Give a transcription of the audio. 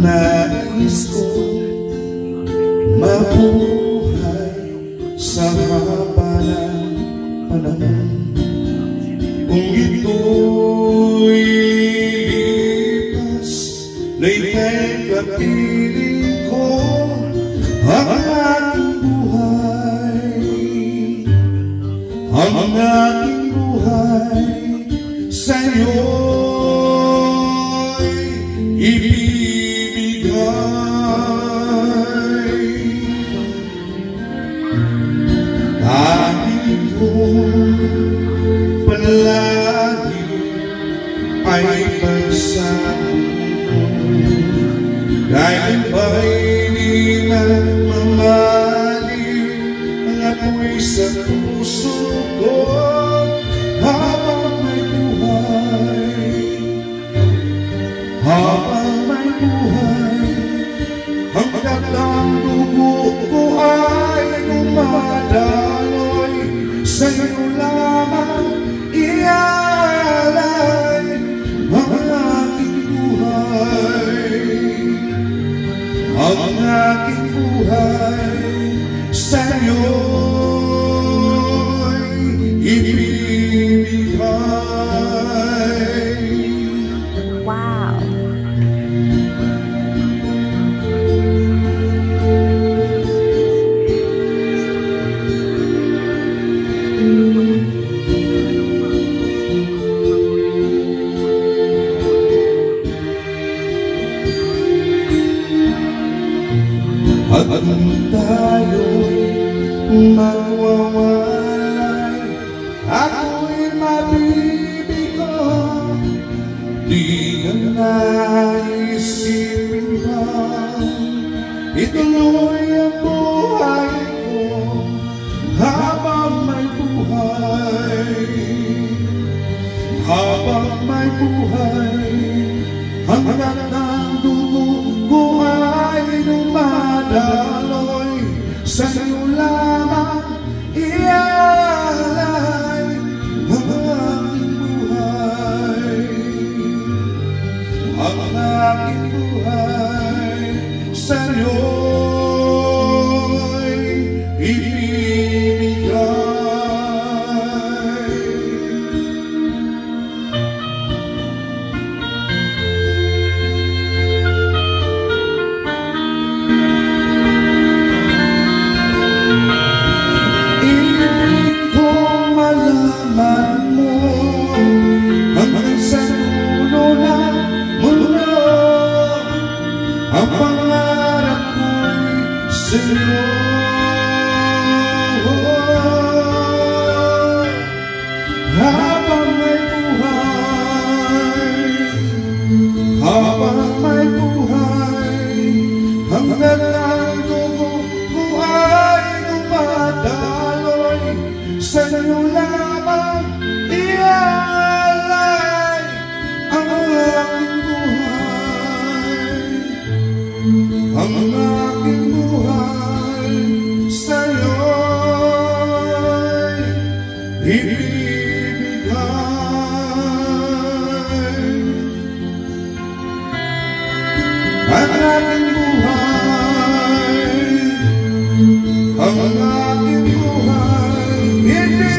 Nais ko mabuhay sa haba ng panahon. Kung ito'y lilipas na ika'y kapiling ko, ang aking buhay, ang aking buhay sa'yo'y ibibigay. Aking kong panalangin ay pagsamo, kahit ba'y di na mamahalin ang apoy sa puso ko. Habang may buhay, habang may buhay, hanggat ang dugo ko ay dumadaloy, sa'yo lamang iaalay ang aking buhay, ang aking buhay sa'yo'y ibibigay. Wow! At kung tayo'y magwawalay, ako'y mabibigo. Di na naisipin bang ituloy ang buhay ko habang may buhay, habang may buhay, hanggang ang dugo ko ay dumadaloy, sa'yo lamang iaalay ang aking buhay, ang aking buhay sa'yo'y ibibigay. Ang pangarap ko'y sa'yo, habang may buhay, habang may buhay, hanggang ang dugo ko ay dumadaloy, sa'yo lamang iaalay ang aking buhay, ang aking buhay sa'yo'y ibibigay. Ang aking buhay, ang aking buhay ibibigay.